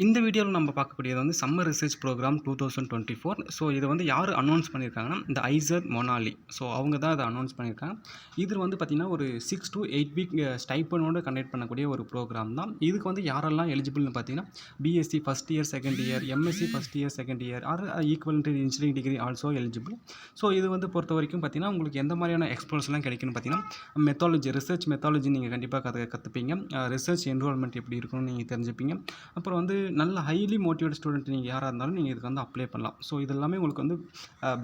இந்த வீடியோவில் நம்ம பார்க்கக்கூடியது வந்து சம்மர் ரிசர்ச் ப்ரோக்ராம் 2024. ஸோ இதை வந்து யார் அனௌன்ஸ் பண்ணியிருக்காங்கன்னா இந்த ஐசர் மொனாலி. ஸோ அவங்க தான் அதை அனௌன்ஸ் பண்ணியிருக்காங்க. இது வந்து பார்த்திங்கன்னா ஒரு 6 to 8 வீக் ஸ்டைப்பனோடு கண்டக்ட் பண்ணக்கூடிய ஒரு ப்ரோக்ராம் தான். இதுக்கு வந்து யாரெல்லாம் எலிஜிபிள்னு பார்த்தீங்கன்னா BSc first year second year, MSc first year second year, or equivalent engineering degree also eligible. So இது வந்து பொறுத்த வரைக்கும் பார்த்தீங்கன்னா உங்களுக்கு எந்த மாதிரியான எக்ஸ்போர்ட்ஸ்லாம் கிடைக்குன்னு பார்த்தீங்கன்னா மெத்தாலஜி, ரிசர்ச் மெத்தாலஜி நீங்கள் கண்டிப்பாக கற்றுப்பீங்க. ரிசர்ச் என்ரோல்மெண்ட் எப்படி இருக்குன்னு நீங்கள் தெரிஞ்சுப்பீங்க. அப்புறம் வந்து நல்ல ஹைலி மோட்டிவேட் ஸ்டூடெண்ட் நீங்கள் யாராக இருந்தாலும் நீங்கள் இதுக்கு வந்து அப்ளை பண்ணலாம். ஸோ இது எல்லாமே உங்களுக்கு வந்து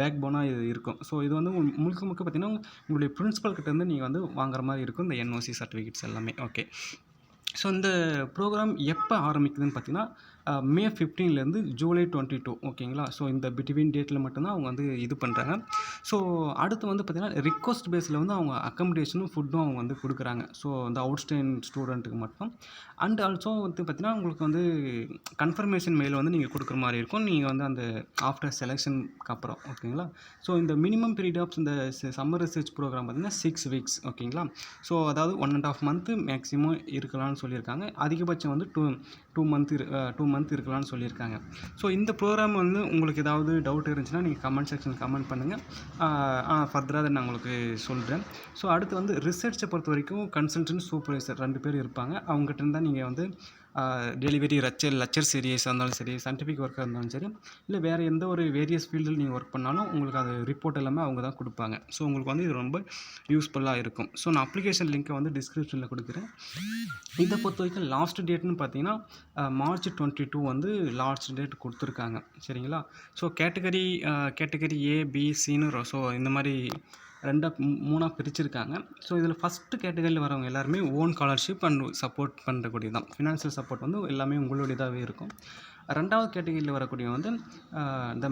பேக் போனாக இது இருக்கும். ஸோ இது வந்து முழுக்க முழுக்க பார்த்தீங்கன்னா உங்களுடைய பிரின்சிபல் கிட்டேருந்து நீங்கள் வந்து வாங்குற மாதிரி இருக்கும் இந்த என்ஓசி சர்டிஃபிகேட்ஸ் எல்லாமே. ஓகே, ஸோ இந்த ப்ரோக்ராம் எப்போ ஆரம்பிக்குதுன்னு பார்த்தீங்கன்னா மே 15லேருந்து ஜூலை 22. ஓகேங்களா. ஸோ இந்த பிட்வீன் டேட்டில் மட்டும்தான் அவங்க வந்து இது பண்ணுறாங்க. ஸோ அடுத்து வந்து பார்த்திங்கன்னா ரிக்வஸ்ட் பேஸில் வந்து அவங்க அக்கமடேஷனும் ஃபுட்டும் அவங்க வந்து கொடுக்குறாங்க. ஸோ இந்த அவுட்ஸ்டேண்ட் ஸ்டூடெண்ட்டுக்கு மட்டும். அண்ட் ஆல்சோ வந்து பார்த்திங்கன்னா உங்களுக்கு வந்து கன்ஃபர்மேஷன் மெயில் வந்து நீங்கள் கொடுக்குற மாதிரி இருக்கும். நீங்கள் வந்து அந்த ஆஃப்டர் செலெக்ஷனுக்கு அப்புறம். ஓகேங்களா. ஸோ இந்த மினிமம் பீரியட் ஆஃப் இந்த சம்மர் ரிசர்ச் ப்ரோக்ராம் பார்த்திங்கன்னா 6 வீக்ஸ். ஓகேங்களா. ஸோ அதாவது 1.5 மந்த்து மேக்ஸிமம் இருக்கலாம்னு சொல்லியிருக்காங்க. அதிகபட்சம் வந்து 2 மந்த் இருக்கலாம்னு சொல்லியிருக்காங்க. ஸோ இந்த ப்ரோக்ராம் வந்து உங்களுக்கு ஏதாவது டவுட் இருந்துச்சுன்னா நீங்கள் கமெண்ட் செக்ஷன் கமெண்ட் பண்ணுங்கள். ஃபர்தராக அதை நான் உங்களுக்கு சொல்கிறேன். ஸோ அடுத்து வந்து ரிசர்ச்சை பொறுத்த வரைக்கும் கன்சல்டன்ட், சூப்பர்வைசர் 2 பேர் இருப்பாங்க. அவங்ககிட்ட இருந்தால் நீங்கள் வந்து டெலிவரி லெக்சர் சீரியஸாக இருந்தாலும் சரி, சயின்டிஃபிக் ஒர்க்காக இருந்தாலும் சரி, இல்லை வேறு எந்த ஒரு வேரியஸ் ஃபீல்டில் நீங்கள் ஒர்க் பண்ணாலும் உங்களுக்கு அது ரிப்போர்ட் எல்லாமே அவங்க தான் கொடுப்பாங்க. ஸோ உங்களுக்கு வந்து இது ரொம்ப யூஸ்ஃபுல்லாக இருக்கும். ஸோ நான் அப்ளிகேஷன் லிங்க்கை வந்து டிஸ்கிரிப்ஷனில் கொடுக்குறேன். இதை பொறுத்த வரைக்கும் லாஸ்ட் டேட்னு பார்த்தீங்கன்னா மார்ச் 22 வந்து லாஸ்ட் டேட் கொடுத்துருக்காங்க. சரிங்களா. ஸோ கேட்டகரி ஏ, பி, சின்னு ஸோ இந்த மாதிரி 3ஆக பிரிச்சிருக்காங்க. ஸோ இதில் ஃபஸ்ட்டு கேட்டகரியில் வரவங்க எல்லாருமே ஓன் ஸ்காலர்ஷிப் அண்ட் சப்போர்ட் பண்ணுறக்கூடியது தான். ஃபினான்ஷியல் சப்போர்ட் வந்து எல்லாமே உங்களுடையதாகவே இருக்கும். 2வது கேட்டகரியில் வரக்கூடிய வந்து இந்த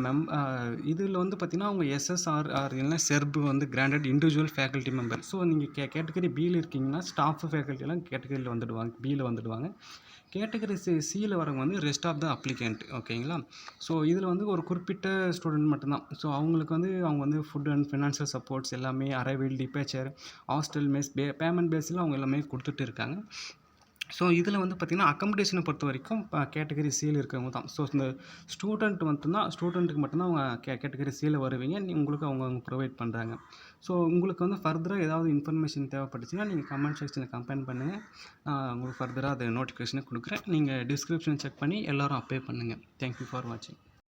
இதில் வந்து பார்த்திங்கன்னா அவங்க எஸ்எஸ்ஆர் இல்லைன்னா செர்பு வந்து granted individual faculty member. So நீங்கள் கேட்டகரி பியில் இருக்கீங்கன்னா ஸ்டாஃப் ஃபேக்கல்ட்டியெல்லாம் கேட்டகரியில் வந்துடுவாங்க, பியில் வந்துடுவாங்க. கேட்டகரி சியில் வரவங்க வந்து ரெஸ்ட் ஆஃப் த அப்ளிகண்ட். ஓகேங்களா. ஸோ இதில் வந்து ஒரு குறிப்பிட்ட ஸ்டூடெண்ட் மட்டும்தான். ஸோ அவங்களுக்கு வந்து அவங்க வந்து ஃபுட் அண்ட் ஃபினான்ஷியல் சப்போர்ட்ஸ் எல்லாமே arrival, departure, hostel, mess, payment பேஸில் அவங்க எல்லாமே கொடுத்துட்டு இருக்காங்க. ஸோ இதில் வந்து பார்த்திங்கன்னா அக்கமடேஷனை பொறுத்த வரைக்கும் கேட்டகரி சியில் இருக்கிறவங்க தான். ஸோ இந்த ஸ்டூடெண்ட்டுக்கு மட்டும்தான் அவங்க கேட்டகரி சியில் வருவீங்க. உங்களுக்கு அவங்க ப்ரொவைட் பண்ணுறாங்க. ஸோ உங்களுக்கு வந்து ஃபர்தராக ஏதாவது இன்ஃபர்மேஷன் தேவைப்பட்டுச்சுன்னா நீங்கள் கமெண்ட் செக்ஷனில் கமெண்ட் பண்ணுங்கள். உங்களுக்கு ஃபர்தராக அதை நோட்டிஃபிகேஷனை கொடுக்குறேன். நீங்கள் டிஸ்கிரிப்ஷன் செக் பண்ணி எல்லோரும் அப்ளை பண்ணுங்கள். தேங்க்யூ ஃபார் வாட்சிங்.